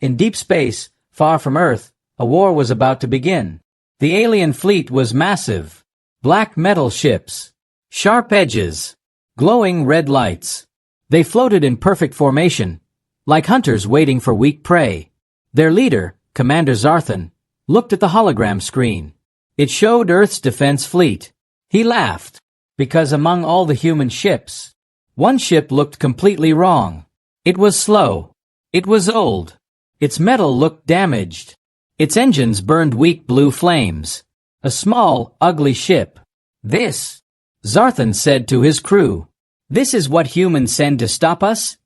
In deep space, far from Earth, a war was about to begin. The alien fleet was massive. Black metal ships. Sharp edges. Glowing red lights. They floated in perfect formation, like hunters waiting for weak prey. Their leader, Commander Zarthan, looked at the hologram screen. It showed Earth's defense fleet. He laughed, because among all the human ships, one ship looked completely wrong. It was slow. It was old. Its metal looked damaged. Its engines burned weak blue flames. A small, ugly ship. This, Zarthan said to his crew. This is what humans send to stop us?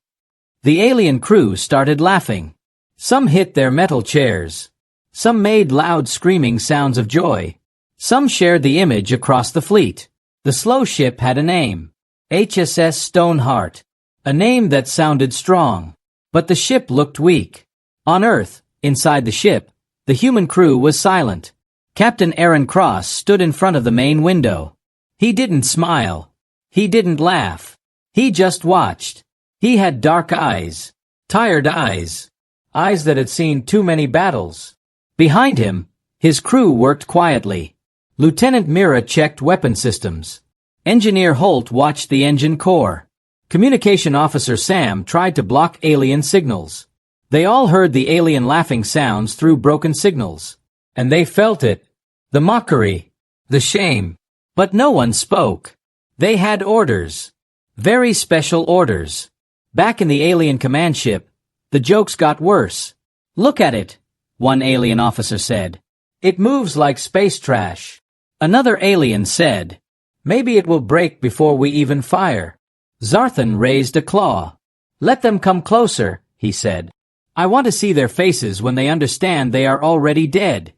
The alien crew started laughing. Some hit their metal chairs. Some made loud screaming sounds of joy. Some shared the image across the fleet. The slow ship had a name. HSS Stoneheart. A name that sounded strong. But the ship looked weak. On Earth, inside the ship, the human crew was silent. Captain Aaron Cross stood in front of the main window. He didn't smile. He didn't laugh. He just watched. He had dark eyes. Tired eyes. Eyes that had seen too many battles. Behind him, his crew worked quietly. Lieutenant Mira checked weapon systems. Engineer Holt watched the engine core. Communication Officer Sam tried to block alien signals. They all heard the alien laughing sounds through broken signals. And they felt it. The mockery. The shame. But no one spoke. They had orders. Very special orders. Back in the alien command ship, the jokes got worse. Look at it, one alien officer said. It moves like space trash. Another alien said, maybe it will break before we even fire. Zarthan raised a claw. Let them come closer, he said. I want to see their faces when they understand they are already dead.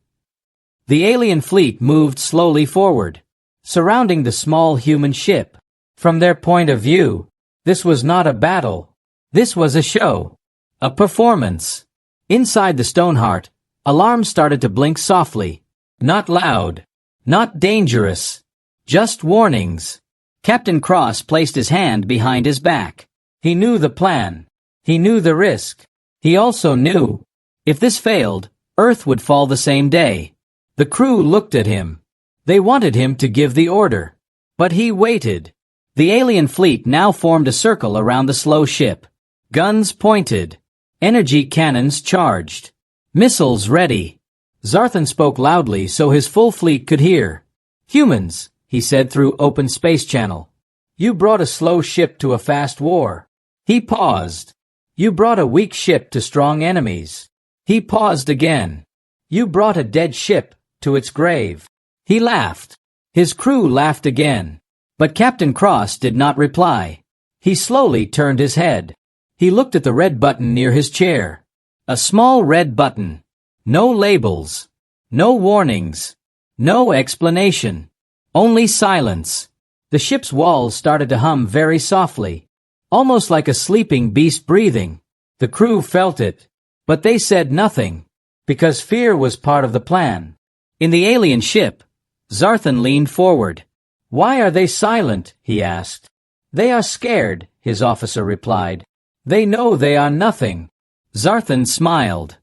The alien fleet moved slowly forward, surrounding the small human ship. From their point of view, this was not a battle. This was a show. A performance. Inside the Stoneheart, alarms started to blink softly. Not loud. Not dangerous. Just warnings. Captain Cross placed his hand behind his back. He knew the plan. He knew the risk. He also knew, if this failed, Earth would fall the same day. The crew looked at him. They wanted him to give the order. But he waited. The alien fleet now formed a circle around the slow ship. Guns pointed. Energy cannons charged. Missiles ready. Zarthan spoke loudly so his full fleet could hear. Humans, he said through open space channel. You brought a slow ship to a fast war. He paused. You brought a weak ship to strong enemies. He paused again. You brought a dead ship to its grave. He laughed. His crew laughed again. But Captain Cross did not reply. He slowly turned his head. He looked at the red button near his chair. A small red button. No labels. No warnings. No explanation. Only silence. The ship's walls started to hum very softly. Almost like a sleeping beast breathing. The crew felt it. But they said nothing. Because fear was part of the plan. In the alien ship, Zarthan leaned forward. Why are they silent? He asked. They are scared, his officer replied. They know they are nothing. Zarthan smiled.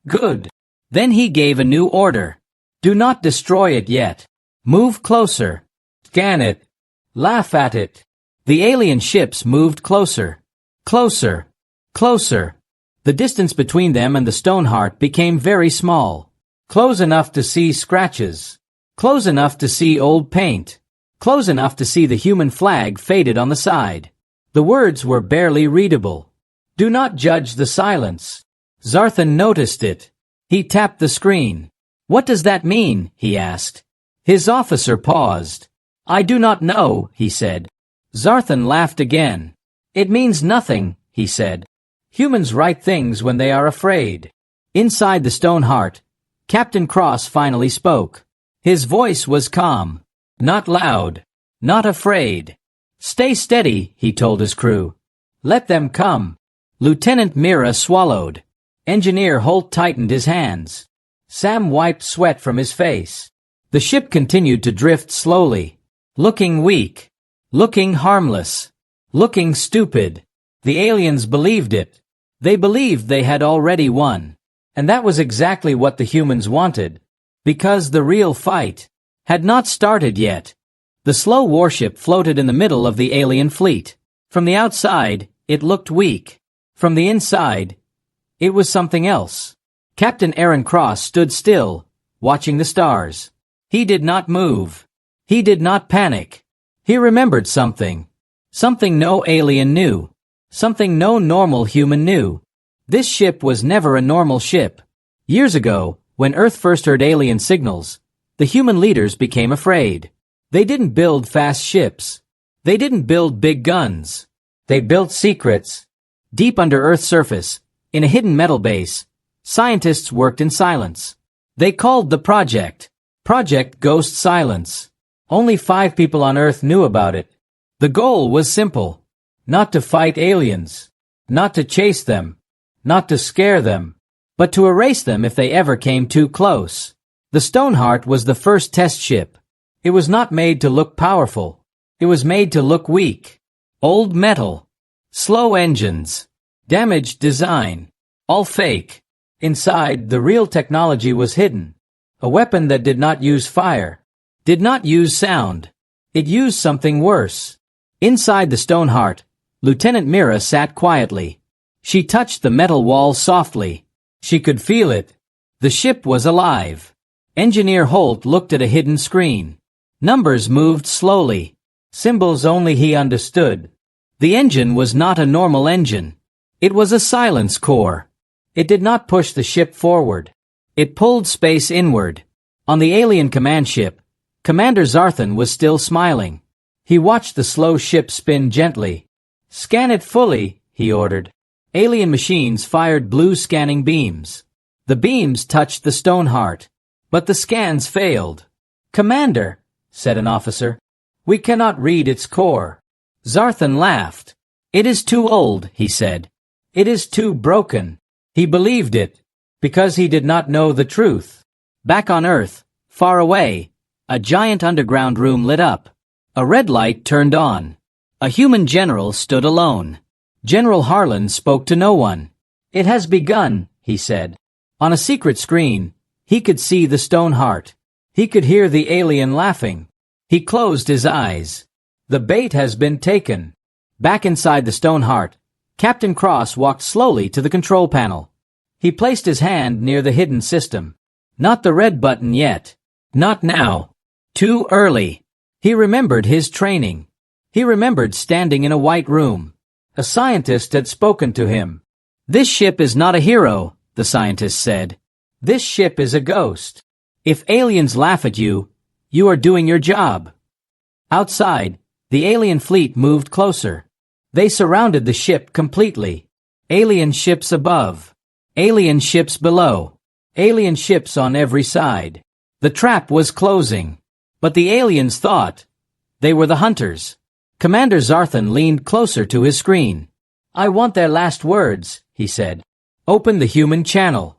Good. Then he gave a new order. Do not destroy it yet. Move closer. Scan it. Laugh at it. The alien ships moved closer. Closer. Closer. The distance between them and the Stoneheart became very small. Close enough to see scratches. Close enough to see old paint. Close enough to see the human flag faded on the side. The words were barely readable. Do not judge the silence. Zarthan noticed it. He tapped the screen. What does that mean? He asked. His officer paused. I do not know, he said. Zarthan laughed again. It means nothing, he said. Humans write things when they are afraid. Inside the Stoneheart, Captain Cross finally spoke. His voice was calm. Not loud. Not afraid. Stay steady, he told his crew. Let them come. Lieutenant Mira swallowed. Engineer Holt tightened his hands. Sam wiped sweat from his face. The ship continued to drift slowly. Looking weak. Looking harmless. Looking stupid. The aliens believed it. They believed they had already won. And that was exactly what the humans wanted. Because the real fight had not started yet. The slow warship floated in the middle of the alien fleet. From the outside, it looked weak. From the inside, it was something else. Captain Aaron Cross stood still, watching the stars. He did not move. He did not panic. He remembered something. Something no alien knew. Something no normal human knew. This ship was never a normal ship. Years ago, when Earth first heard alien signals, the human leaders became afraid. They didn't build fast ships. They didn't build big guns. They built secrets. Deep under Earth's surface, in a hidden metal base, scientists worked in silence. They called the project Project Ghost Silence. Only 5 people on Earth knew about it. The goal was simple. Not to fight aliens. Not to chase them. Not to scare them. But to erase them if they ever came too close. The Stoneheart was the first test ship. It was not made to look powerful. It was made to look weak. Old metal. Slow engines. Damaged design. All fake. Inside, the real technology was hidden. A weapon that did not use fire. Did not use sound. It used something worse. Inside the Stoneheart, Lieutenant Mira sat quietly. She touched the metal wall softly. She could feel it. The ship was alive. Engineer Holt looked at a hidden screen. Numbers moved slowly. Symbols only he understood. The engine was not a normal engine. It was a silence core. It did not push the ship forward. It pulled space inward. On the alien command ship, Commander Zarthan was still smiling. He watched the slow ship spin gently. "Scan it fully," he ordered. Alien machines fired blue scanning beams. The beams touched the Stoneheart. But the scans failed. "Commander," said an officer, "we cannot read its core." Zarthan laughed. "It is too old," he said. "It is too broken." He believed it, because he did not know the truth. Back on Earth, far away, a giant underground room lit up. A red light turned on. A human general stood alone. General Harlan spoke to no one. "It has begun," he said. On a secret screen, he could see the Stoneheart. He could hear the alien laughing. He closed his eyes. The bait has been taken. Back inside the Stoneheart, Captain Cross walked slowly to the control panel. He placed his hand near the hidden system. Not the red button yet. Not now. Too early. He remembered his training. He remembered standing in a white room. A scientist had spoken to him. "This ship is not a hero," the scientist said. "This ship is a ghost. If aliens laugh at you, you are doing your job." Outside, the alien fleet moved closer. They surrounded the ship completely. Alien ships above. Alien ships below. Alien ships on every side. The trap was closing. But the aliens thought they were the hunters. Commander Zarthan leaned closer to his screen. "I want their last words," he said. "Open the human channel."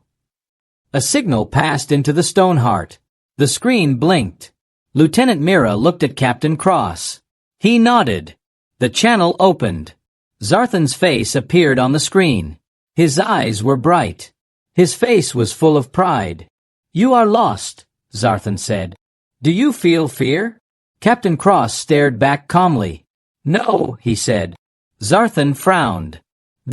A signal passed into the Stoneheart. The screen blinked. Lieutenant Mira looked at Captain Cross. He nodded. The channel opened. Zarthan's face appeared on the screen. His eyes were bright. His face was full of pride. "You are lost," Zarthan said. "Do you feel fear?" Captain Cross stared back calmly. "No," he said. Zarthan frowned.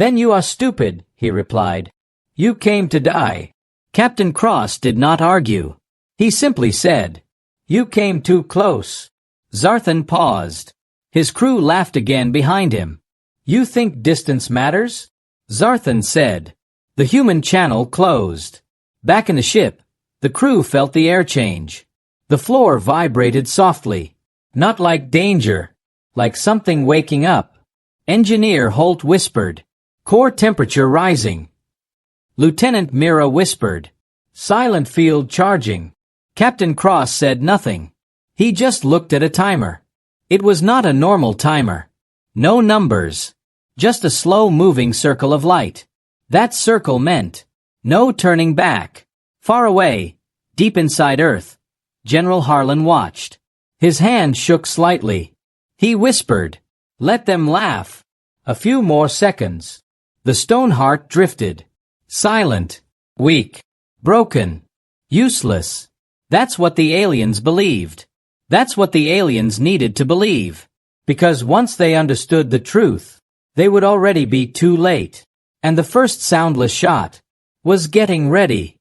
"Then you are stupid," he replied. "You came to die." Captain Cross did not argue. He simply said, "You came too close." Zarthan paused. His crew laughed again behind him. "You think distance matters?" Zarthan said. The human channel closed. Back in the ship, the crew felt the air change. The floor vibrated softly. Not like danger, like something waking up. Engineer Holt whispered, "Core temperature rising." Lieutenant Mira whispered, "Silent field charging." Captain Cross said nothing. He just looked at a timer. It was not a normal timer. No numbers. Just a slow-moving circle of light. That circle meant no turning back. Far away, deep inside Earth, General Harlan watched. His hand shook slightly. He whispered, "Let them laugh." A few more seconds. The Stoneheart drifted. Silent. Weak. Broken. Useless. That's what the aliens believed. That's what the aliens needed to believe. Because once they understood the truth, they would already be too late. And the first soundless shot was getting ready.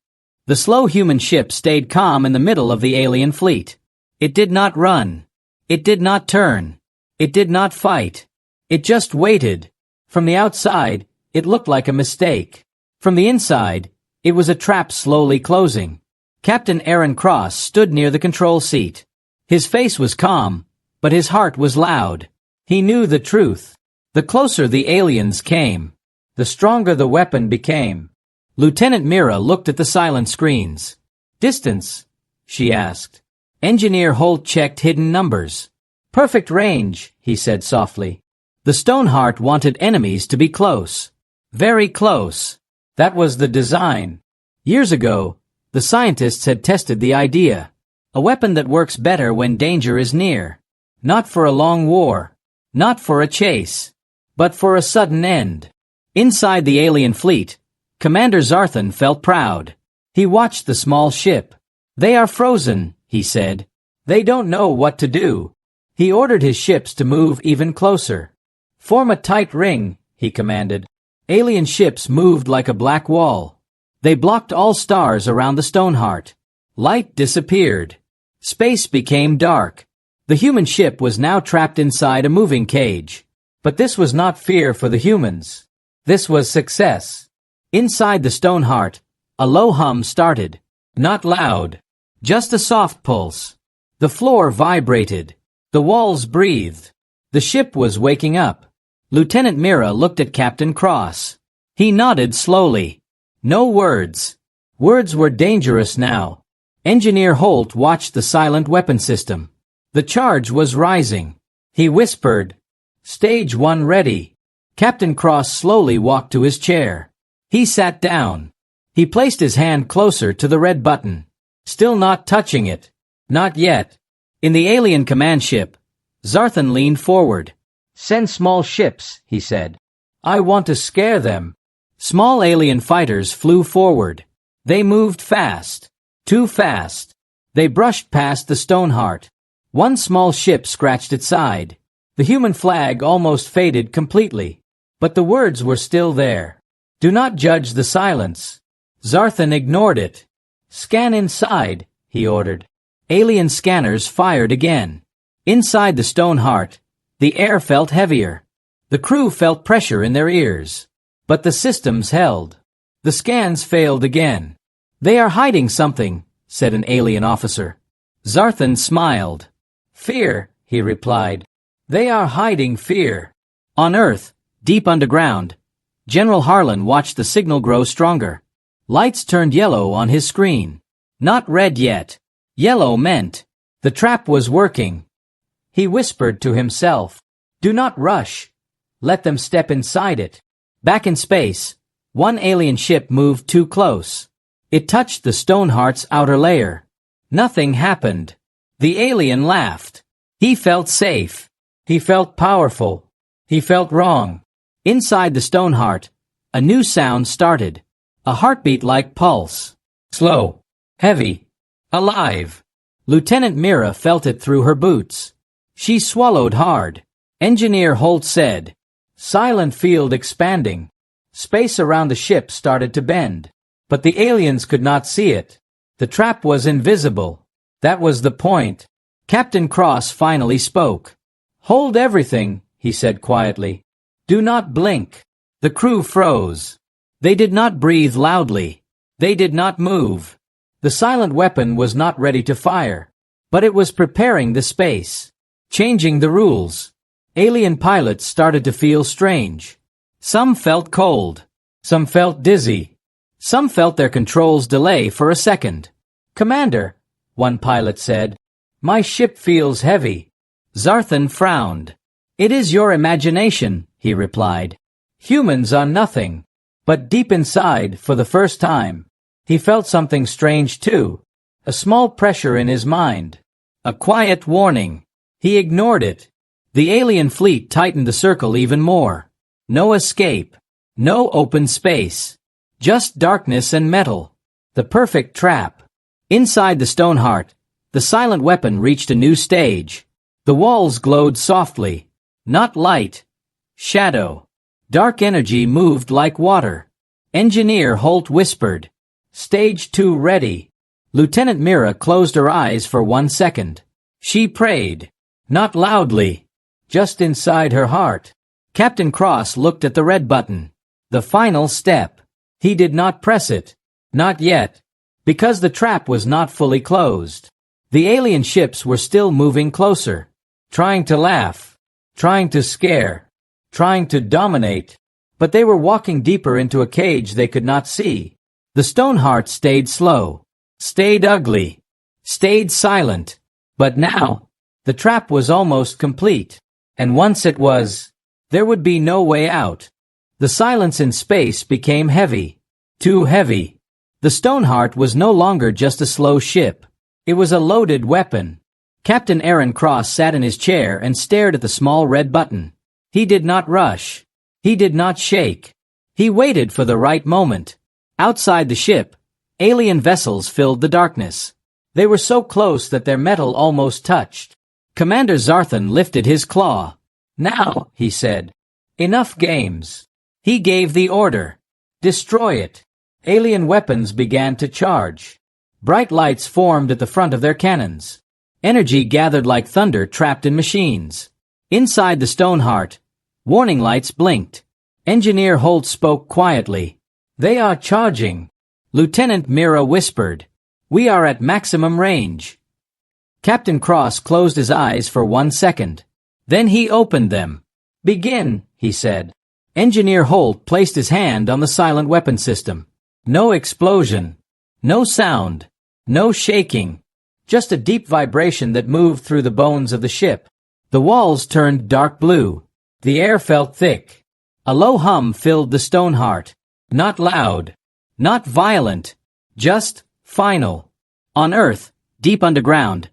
The slow human ship stayed calm in the middle of the alien fleet. It did not run. It did not turn. It did not fight. It just waited. From the outside, it looked like a mistake. From the inside, it was a trap slowly closing. Captain Aaron Cross stood near the control seat. His face was calm, but his heart was loud. He knew the truth. The closer the aliens came, the stronger the weapon became. Lieutenant Mira looked at the silent screens. Distance? She asked. Engineer Holt checked hidden numbers. Perfect range, he said softly. The Stoneheart wanted enemies to be close. Very close. That was the design. Years ago, the scientists had tested the idea. A weapon that works better when danger is near. Not for a long war. Not for a chase. But for a sudden end. Inside the alien fleet, Commander Zarthan felt proud. He watched the small ship. They are frozen, he said. They don't know what to do. He ordered his ships to move even closer. Form a tight ring, he commanded. Alien ships moved like a black wall. They blocked all stars around the Stoneheart. Light disappeared. Space became dark. The human ship was now trapped inside a moving cage. But this was not fear for the humans. This was success. Inside the Stoneheart, a low hum started. Not loud. Just a soft pulse. The floor vibrated. The walls breathed. The ship was waking up. Lieutenant Mira looked at Captain Cross. He nodded slowly. No words. Words were dangerous now. Engineer Holt watched the silent weapon system. The charge was rising. He whispered, Stage 1 ready. Captain Cross slowly walked to his chair. He sat down. He placed his hand closer to the red button. Still not touching it. Not yet. In the alien command ship, Zarthan leaned forward. Send small ships, he said. I want to scare them. Small alien fighters flew forward. They moved fast. Too fast. They brushed past the Stoneheart. One small ship scratched its side. The human flag almost faded completely. But the words were still there. Do not judge the silence. Zarthan ignored it. Scan inside, he ordered. Alien scanners fired again. Inside the Stoneheart, the air felt heavier. The crew felt pressure in their ears. But the systems held. The scans failed again. They are hiding something, said an alien officer. Zarthan smiled. Fear, he replied. They are hiding fear. On Earth, deep underground, General Harlan watched the signal grow stronger. Lights turned yellow on his screen. Not red yet. Yellow meant the trap was working. He whispered to himself, Do not rush. Let them step inside it. Back in space, one alien ship moved too close. It touched the Stoneheart's outer layer. Nothing happened. The alien laughed. He felt safe. He felt powerful. He felt wrong. Inside the Stoneheart, a new sound started. A heartbeat-like pulse. Slow. Heavy. Alive. Lieutenant Mira felt it through her boots. She swallowed hard. Engineer Holt said, Silent field expanding. Space around the ship started to bend. But the aliens could not see it. The trap was invisible. That was the point. Captain Cross finally spoke. Hold everything, he said quietly. Do not blink. The crew froze. They did not breathe loudly. They did not move. The silent weapon was not ready to fire. But it was preparing the space. Changing the rules. Alien pilots started to feel strange. Some felt cold. Some felt dizzy. Some felt their controls delay for a second. Commander, one pilot said, my ship feels heavy. Zarthan frowned. It is your imagination, he replied. Humans are nothing. But deep inside, for the first time, he felt something strange too. A small pressure in his mind. A quiet warning. He ignored it. The alien fleet tightened the circle even more. No escape. No open space. Just darkness and metal. The perfect trap. Inside the Stoneheart, the silent weapon reached a new stage. The walls glowed softly. Not light. Shadow. Dark energy moved like water. Engineer Holt whispered. Stage 2 ready. Lieutenant Mira closed her eyes for 1 second. She prayed. Not loudly. Just inside her heart. Captain Cross looked at the red button. The final step. He did not press it. Not yet. Because the trap was not fully closed. The alien ships were still moving closer. Trying to laugh. Trying to scare. Trying to dominate. But they were walking deeper into a cage they could not see. The Stoneheart stayed slow. Stayed ugly. Stayed silent. But now, the trap was almost complete. And once it was, there would be no way out. The silence in space became heavy. Too heavy. The Stoneheart was no longer just a slow ship. It was a loaded weapon. Captain Aaron Cross sat in his chair and stared at the small red button. He did not rush. He did not shake. He waited for the right moment. Outside the ship, alien vessels filled the darkness. They were so close that their metal almost touched. Commander Zarthan lifted his claw. Now, he said. Enough games. He gave the order. Destroy it. Alien weapons began to charge. Bright lights formed at the front of their cannons. Energy gathered like thunder trapped in machines. Inside the Stoneheart, warning lights blinked. Engineer Holt spoke quietly. They are charging. Lieutenant Mira whispered. We are at maximum range. Captain Cross closed his eyes for 1 second. Then he opened them. Begin, he said. Engineer Holt placed his hand on the silent weapon system. No explosion. No sound. No shaking. Just a deep vibration that moved through the bones of the ship. The walls turned dark blue. The air felt thick. A low hum filled the Stoneheart. Not loud. Not violent. Just final. On Earth, deep underground,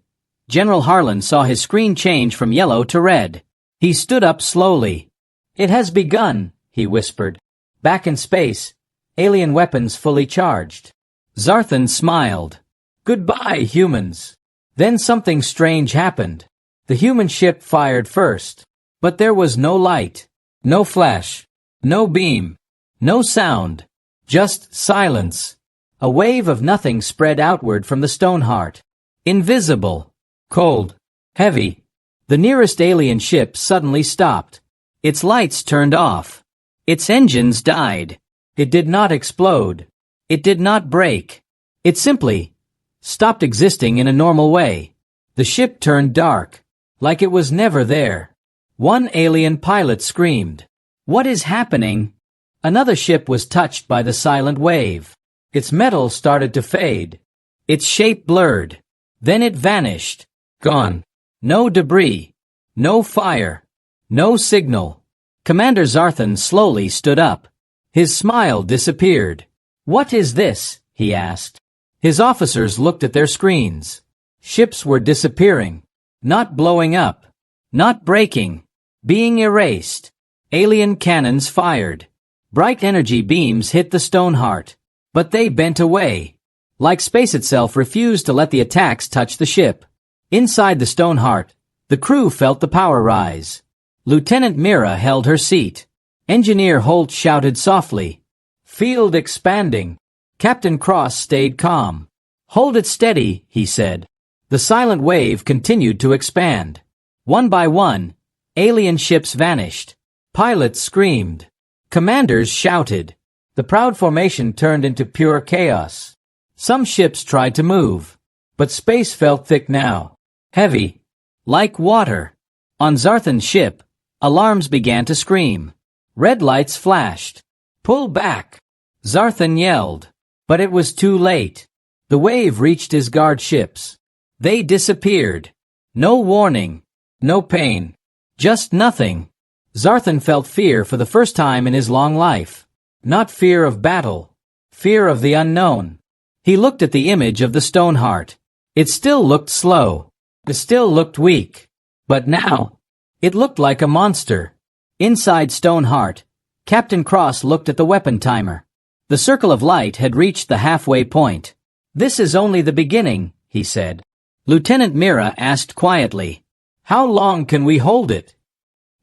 General Harlan saw his screen change from yellow to red. He stood up slowly. It has begun, he whispered. Back in space, alien weapons fully charged. Zarthan smiled. Goodbye, humans. Then something strange happened. The human ship fired first. But there was no light, no flash, no beam, no sound. Just silence. A wave of nothing spread outward from the Stoneheart. Invisible. Cold. Heavy. The nearest alien ship suddenly stopped. Its lights turned off. Its engines died. It did not explode. It did not break. It simply stopped existing in a normal way. The ship turned dark, like it was never there. One alien pilot screamed. What is happening? Another ship was touched by the silent wave. Its metal started to fade. Its shape blurred. Then it vanished. Gone. No debris. No fire. No signal. Commander Zarthan slowly stood up. His smile disappeared. What is this? He asked. His officers looked at their screens. Ships were disappearing. Not blowing up. Not breaking. Being erased. Alien cannons fired. Bright energy beams hit the Stoneheart. But they bent away. Like space itself refused to let the attacks touch the ship. Inside the Stoneheart, the crew felt the power rise. Lieutenant Mira held her seat. Engineer Holt shouted softly. Field expanding. Captain Cross stayed calm. Hold it steady, he said. The silent wave continued to expand. One by one, alien ships vanished. Pilots screamed. Commanders shouted. The proud formation turned into pure chaos. Some ships tried to move. But space felt thick now. Heavy. Like water. On Zarthan's ship, alarms began to scream. Red lights flashed. Pull back. Zarthan yelled. But it was too late. The wave reached his guard ships. They disappeared. No warning. No pain. Just nothing. Zarthan felt fear for the first time in his long life. Not fear of battle. Fear of the unknown. He looked at the image of the Stoneheart. It still looked slow. It still looked weak. But now, it looked like a monster. Inside Stoneheart, Captain Cross looked at the weapon timer. The circle of light had reached the halfway point. "This is only the beginning," he said. Lieutenant Mira asked quietly, "How long can we hold it?"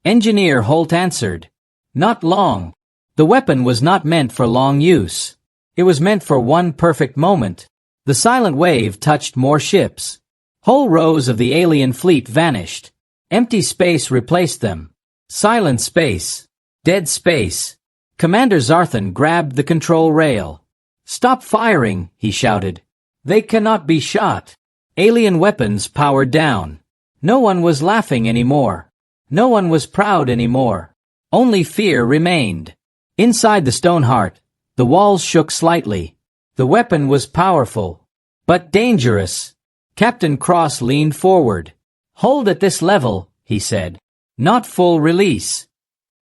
Engineer Holt answered, "Not long." The weapon was not meant for long use. It was meant for one perfect moment. The silent wave touched more ships. Whole rows of the alien fleet vanished. Empty space replaced them. Silent space. Dead space. Commander Zarthan grabbed the control rail. "Stop firing," he shouted. "They cannot be shot." Alien weapons powered down. No one was laughing anymore. No one was proud anymore. Only fear remained. Inside the Stoneheart, the walls shook slightly. The weapon was powerful, but dangerous. Captain Cross leaned forward. "Hold at this level," he said. "Not full release."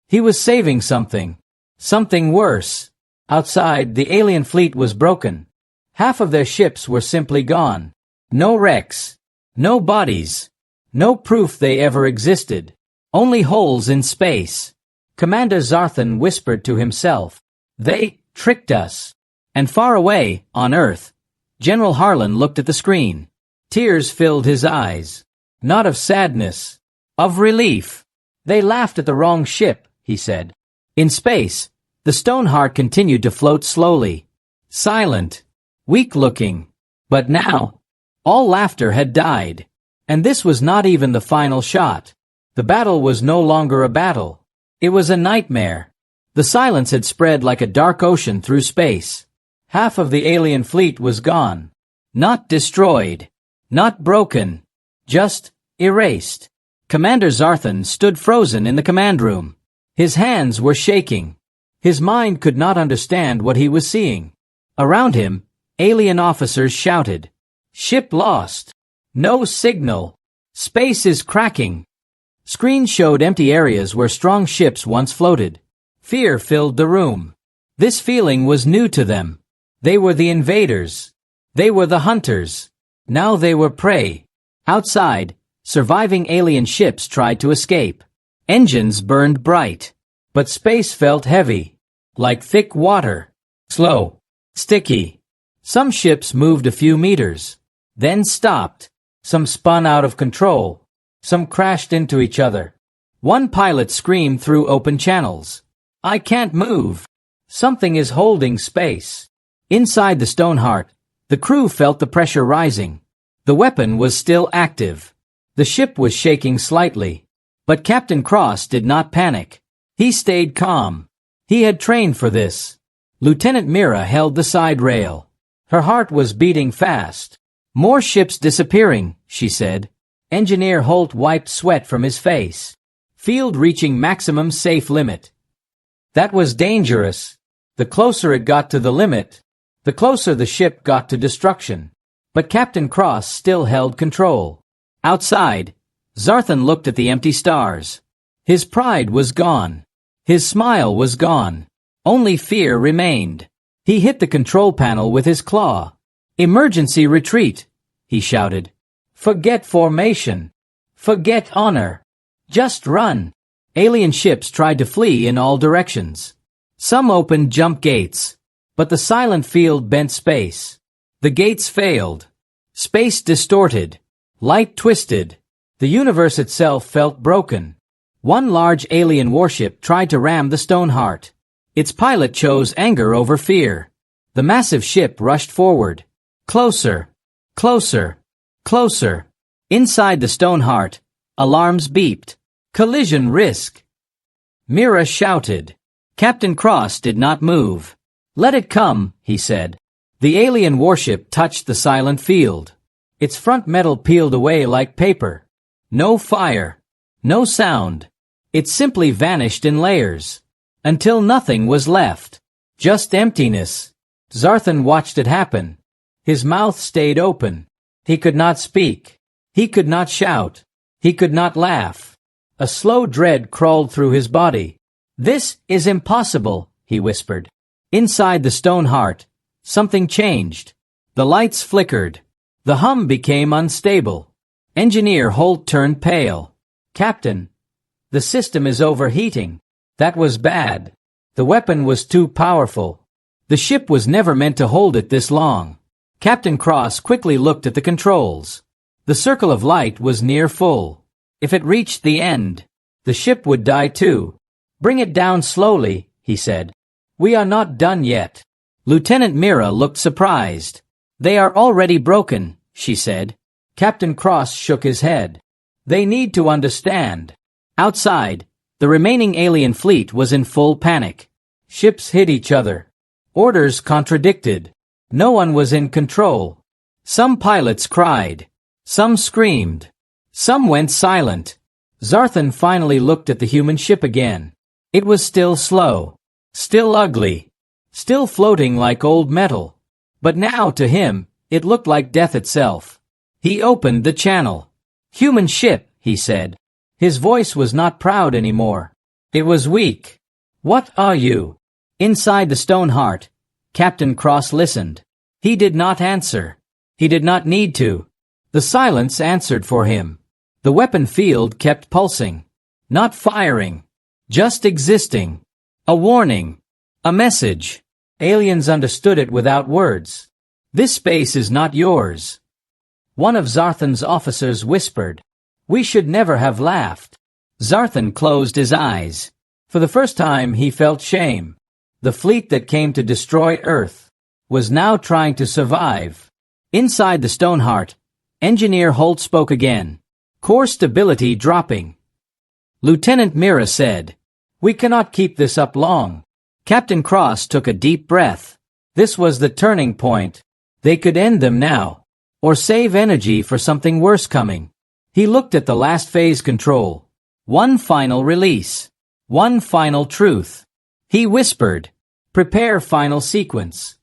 He was saving something. Something worse. Outside, the alien fleet was broken. Half of their ships were simply gone. No wrecks. No bodies. No proof they ever existed. Only holes in space. Commander Zarthan whispered to himself, "They tricked us." And far away, on Earth, General Harlan looked at the screen. Tears filled his eyes. Not of sadness. Of relief. "They laughed at the wrong ship," he said. In space, the Stoneheart continued to float slowly. Silent. Weak-looking. But now, all laughter had died. And this was not even the final shot. The battle was no longer a battle. It was a nightmare. The silence had spread like a dark ocean through space. Half of the alien fleet was gone. Not destroyed. Not broken. Just erased. Commander Zarthan stood frozen in the command room. His hands were shaking. His mind could not understand what he was seeing. Around him, alien officers shouted, "Ship lost. No signal. Space is cracking." Screens showed empty areas where strong ships once floated. Fear filled the room. This feeling was new to them. They were the invaders. They were the hunters. Now they were prey. Outside, surviving alien ships tried to escape. Engines burned bright. But space felt heavy. Like thick water. Slow. Sticky. Some ships moved a few meters. Then stopped. Some spun out of control. Some crashed into each other. One pilot screamed through open channels, "I can't move. Something is holding space." Inside the Stoneheart, the crew felt the pressure rising. The weapon was still active. The ship was shaking slightly. But Captain Cross did not panic. He stayed calm. He had trained for this. Lieutenant Mira held the side rail. Her heart was beating fast. "More ships disappearing," she said. Engineer Holt wiped sweat from his face. "Field reaching maximum safe limit." That was dangerous. The closer it got to the limit, the closer the ship got to destruction. But Captain Cross still held control. Outside, Zarthan looked at the empty stars. His pride was gone. His smile was gone. Only fear remained. He hit the control panel with his claw. "Emergency retreat," he shouted. "Forget formation. Forget honor. Just run." Alien ships tried to flee in all directions. Some opened jump gates. But the silent field bent space. The gates failed. Space distorted. Light twisted. The universe itself felt broken. One large alien warship tried to ram the Stoneheart. Its pilot chose anger over fear. The massive ship rushed forward. Closer. Closer. Closer. Inside the Stoneheart, alarms beeped. Collision risk. Mira shouted. Captain Cross did not move. "Let it come," he said. The alien warship touched the silent field. Its front metal peeled away like paper. No fire. No sound. It simply vanished in layers. Until nothing was left. Just emptiness. Zarthan watched it happen. His mouth stayed open. He could not speak. He could not shout. He could not laugh. A slow dread crawled through his body. "This is impossible," he whispered. Inside the Stoneheart, something changed. The lights flickered. The hum became unstable. Engineer Holt turned pale. "Captain, the system is overheating." That was bad. The weapon was too powerful. The ship was never meant to hold it this long. Captain Cross quickly looked at the controls. The circle of light was near full. If it reached the end, the ship would die too. "Bring it down slowly," he said. "We are not done yet." Lieutenant Mira looked surprised. "They are already broken," she said. Captain Cross shook his head. "They need to understand." Outside, the remaining alien fleet was in full panic. Ships hit each other. Orders contradicted. No one was in control. Some pilots cried. Some screamed. Some went silent. Zarthan finally looked at the human ship again. It was still slow. Still ugly. Still floating like old metal. But now, to him, it looked like death itself. He opened the channel. "Human ship," he said. His voice was not proud anymore. It was weak. "What are you?" Inside the stone heart, Captain Cross listened. He did not answer. He did not need to. The silence answered for him. The weapon field kept pulsing. Not firing. Just existing. A warning. A message. Aliens understood it without words. "This space is not yours." One of Zarthan's officers whispered. "We should never have laughed." Zarthan closed his eyes. For the first time he felt shame. The fleet that came to destroy Earth was now trying to survive. Inside the Stoneheart, Engineer Holt spoke again. "Core stability dropping." Lieutenant Mira said, "We cannot keep this up long." Captain Cross took a deep breath. This was the turning point. They could end them now, or save energy for something worse coming. He looked at the last phase control. One final release. One final truth. He whispered, "Prepare final sequence."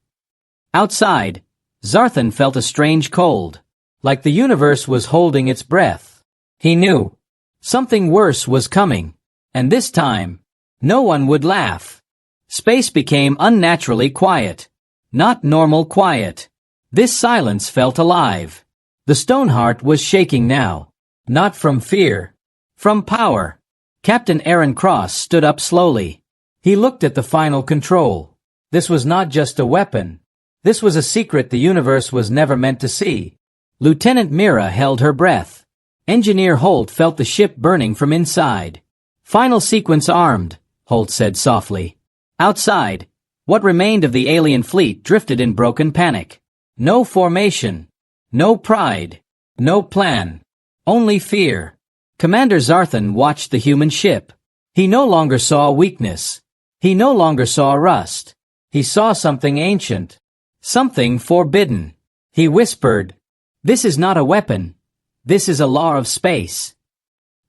Outside, Zarthan felt a strange cold, like the universe was holding its breath. He knew something worse was coming, and this time, no one would laugh. Space became unnaturally quiet. Not normal quiet. This silence felt alive. The Stoneheart was shaking now. Not from fear. From power. Captain Aaron Cross stood up slowly. He looked at the final control. This was not just a weapon. This was a secret the universe was never meant to see. Lieutenant Mira held her breath. Engineer Holt felt the ship burning from inside. "Final sequence armed," Holt said softly. Outside, what remained of the alien fleet drifted in broken panic. No formation. No pride. No plan. Only fear. Commander Zarthan watched the human ship. He no longer saw weakness. He no longer saw rust. He saw something ancient. Something forbidden. He whispered, "This is not a weapon. This is a law of space."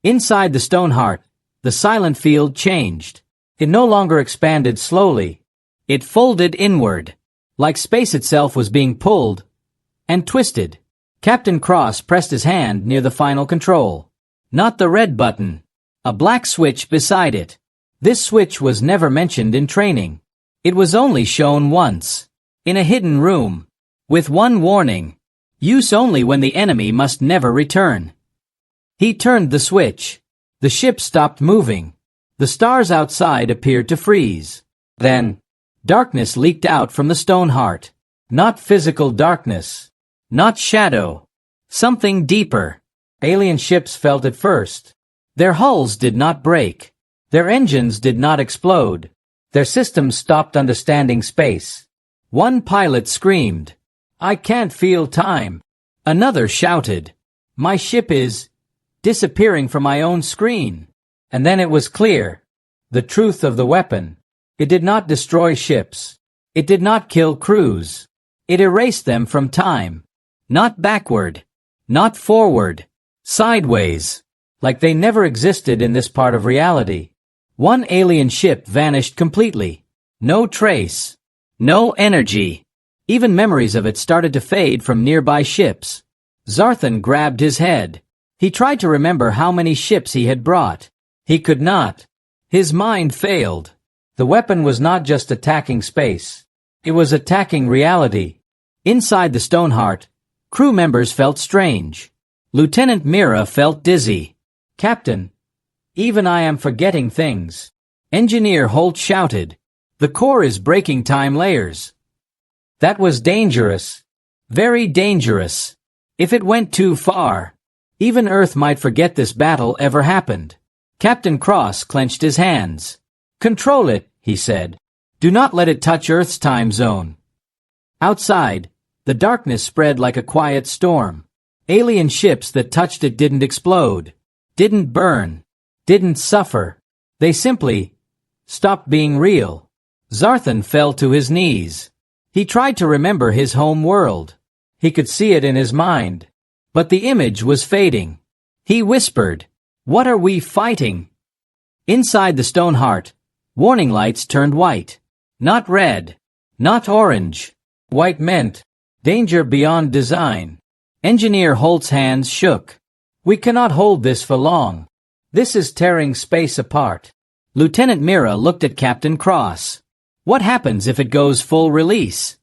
Inside the Stoneheart, the silent field changed. It no longer expanded slowly. It folded inward, like space itself was being pulled and twisted. Captain Cross pressed his hand near the final control. Not the red button. A black switch beside it. This switch was never mentioned in training. It was only shown once. In a hidden room. With one warning. Use only when the enemy must never return. He turned the switch. The ship stopped moving. The stars outside appeared to freeze. Then, darkness leaked out from the Stoneheart. Not physical darkness. Not shadow. Something deeper. Alien ships felt it first. Their hulls did not break. Their engines did not explode. Their systems stopped understanding space. One pilot screamed, "I can't feel time." Another shouted, "My ship is disappearing from my own screen." And then it was clear. The truth of the weapon. It did not destroy ships. It did not kill crews. It erased them from time. Not backward. Not forward. Sideways. Like they never existed in this part of reality. One alien ship vanished completely. No trace. No energy. Even memories of it started to fade from nearby ships. Zarthan grabbed his head. He tried to remember how many ships he had brought. He could not. His mind failed. The weapon was not just attacking space. It was attacking reality. Inside the Stoneheart, crew members felt strange. Lieutenant Mira felt dizzy. "Captain, even I am forgetting things." Engineer Holt shouted, The core is breaking time layers. That was dangerous. Very dangerous. If it went too far, even Earth might forget this battle ever happened. Captain Cross clenched his hands. Control it, he said. Do not let it touch Earth's time zone. Outside, the darkness spread like a quiet storm. Alien ships that touched it didn't explode, didn't burn, didn't suffer. They simply stopped being real. Zarthan fell to his knees. He tried to remember his home world. He could see it in his mind. But the image was fading. He whispered, "What are we fighting?" Inside the stone heart, warning lights turned white. Not red, not orange. White meant danger beyond design. Engineer Holt's hands shook. We cannot hold this for long. This is tearing space apart. Lieutenant Mira looked at Captain Cross. What happens if it goes full release?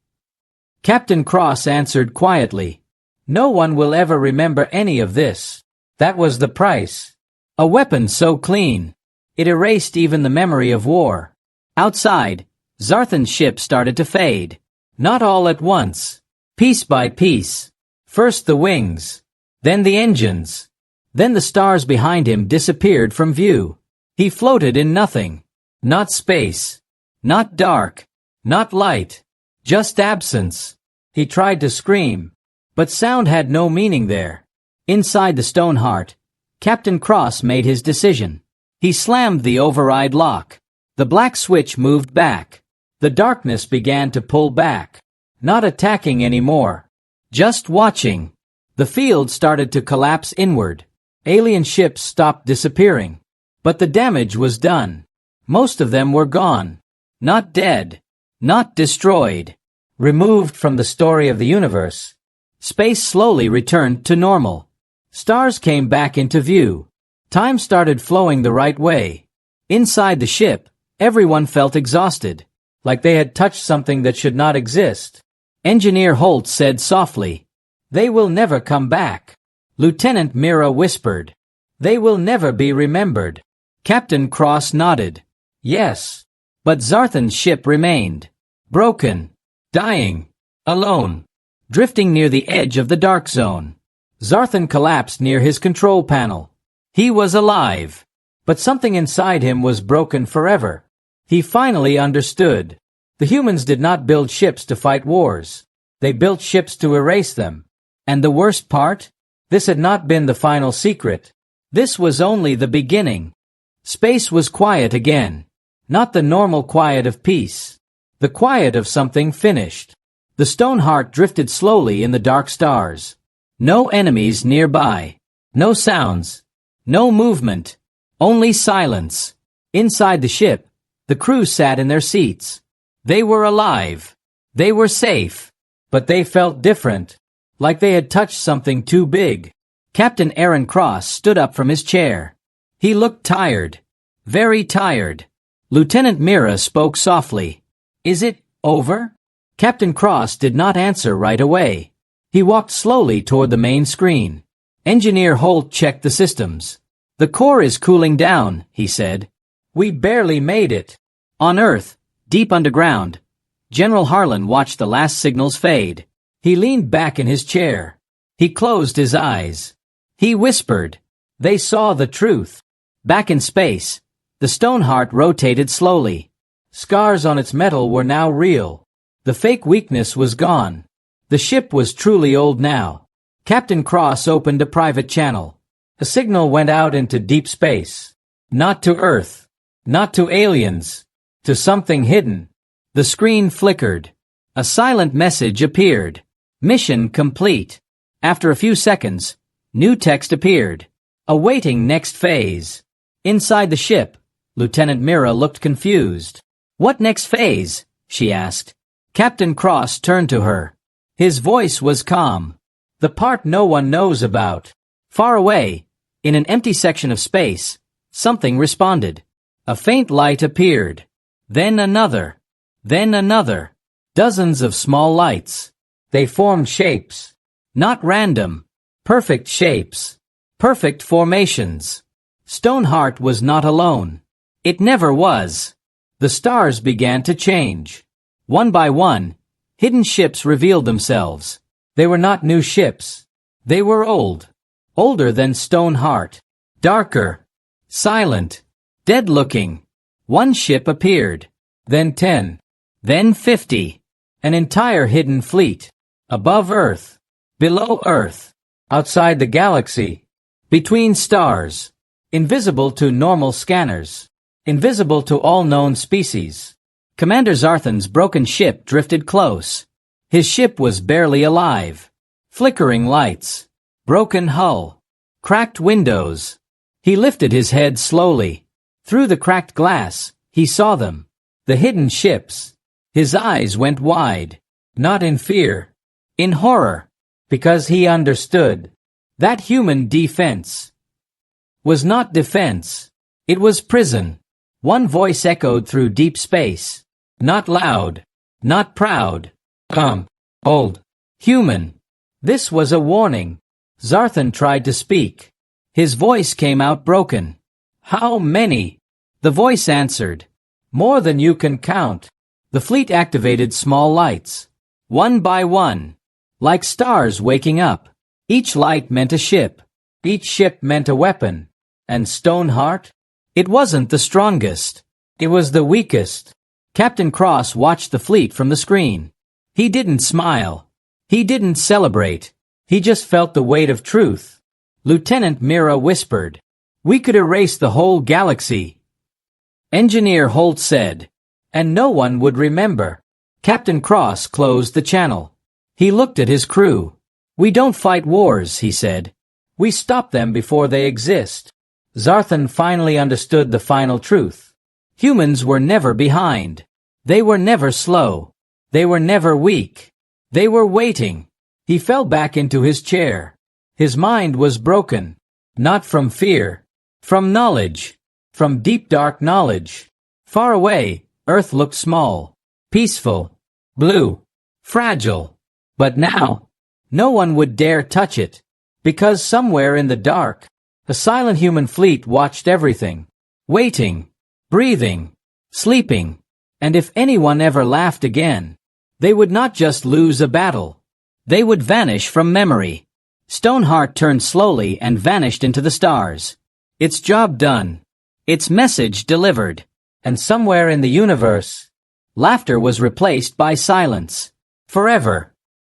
Captain Cross answered quietly. No one will ever remember any of this. That was the price. A weapon so clean. It erased even the memory of war. Outside, Zarthan's ship started to fade. Not all at once. Piece by piece. First the wings. Then the engines. Then the stars behind him disappeared from view. He floated in nothing. Not space. Not dark. Not light. Just absence. He tried to scream, but sound had no meaning there. Inside the stone heart, Captain Cross made his decision. He slammed the override lock. The black switch moved back. The darkness began to pull back. Not attacking anymore. Just watching. The field started to collapse inward. Alien ships stopped disappearing. But the damage was done. Most of them were gone. Not dead. Not destroyed. Removed from the story of the universe. Space slowly returned to normal. Stars came back into view. Time started flowing the right way. Inside the ship, everyone felt exhausted, like they had touched something that should not exist. Engineer Holt said softly, "They will never come back." Lieutenant Mira whispered, "They will never be remembered." Captain Cross nodded. Yes. But Zarthan's ship remained. Broken. Dying. Alone. Drifting near the edge of the dark zone. Zarthan collapsed near his control panel. He was alive. But something inside him was broken forever. He finally understood. The humans did not build ships to fight wars. They built ships to erase them. And the worst part? This had not been the final secret. This was only the beginning. Space was quiet again. Not the normal quiet of peace. The quiet of something finished. The stone heart drifted slowly in the dark stars. No enemies nearby. No sounds. No movement. Only silence. Inside the ship, the crew sat in their seats. They were alive. They were safe. But they felt different. Like they had touched something too big. Captain Aaron Cross stood up from his chair. He looked tired. Very tired. Lieutenant Mira spoke softly. Is it over? Captain Cross did not answer right away. He walked slowly toward the main screen. Engineer Holt checked the systems. The core is cooling down, he said. We barely made it. On Earth, deep underground, General Harlan watched the last signals fade. He leaned back in his chair. He closed his eyes. He whispered. They saw the truth. Back in space, the stone heart rotated slowly. Scars on its metal were now real. The fake weakness was gone. The ship was truly old now. Captain Cross opened a private channel. A signal went out into deep space. Not to Earth. Not to aliens. To something hidden. The screen flickered. A silent message appeared. Mission complete. After a few seconds, new text appeared. Awaiting next phase. Inside the ship, Lieutenant Mira looked confused. What next phase? She asked. Captain Cross turned to her. His voice was calm. The part no one knows about. Far away, in an empty section of space, something responded. A faint light appeared. Then another. Then another. Dozens of small lights. They formed shapes. Not random. Perfect shapes. Perfect formations. Stoneheart was not alone. It never was. The stars began to change. One by one, hidden ships revealed themselves. They were not new ships. They were old. Older than Stoneheart. Darker. Silent. Dead-looking. One ship appeared. Then 10. Then 50. An entire hidden fleet. Above Earth. Below Earth. Outside the galaxy. Between stars. Invisible to normal scanners. Invisible to all known species. Commander Zarthan's broken ship drifted close. His ship was barely alive. Flickering lights. Broken hull. Cracked windows. He lifted his head slowly. Through the cracked glass, he saw them. The hidden ships. His eyes went wide. Not in fear. In horror. Because he understood. That human defense was not defense. It was prison. One voice echoed through deep space. Not loud. Not proud. Old. Human. This was a warning. Zarthan tried to speak. His voice came out broken. How many? The voice answered. More than you can count. The fleet activated small lights. One by one. Like stars waking up. Each light meant a ship. Each ship meant a weapon. And Stoneheart? It wasn't the strongest. It was the weakest. Captain Cross watched the fleet from the screen. He didn't smile. He didn't celebrate. He just felt the weight of truth. Lieutenant Mira whispered. We could erase the whole galaxy. Engineer Holt said. And no one would remember. Captain Cross closed the channel. He looked at his crew. We don't fight wars, he said. We stop them before they exist. Zarthan finally understood the final truth. Humans were never behind. They were never slow. They were never weak. They were waiting. He fell back into his chair. His mind was broken. Not from fear. From knowledge. From deep dark knowledge. Far away, Earth looked small. Peaceful. Blue. Fragile. But now, no one would dare touch it. Because somewhere in the dark, a silent human fleet watched everything. Waiting. Breathing. Sleeping. And if anyone ever laughed again, they would not just lose a battle. They would vanish from memory. Stoneheart turned slowly and vanished into the stars. Its job done. Its message delivered. And somewhere in the universe, laughter was replaced by silence. Forever.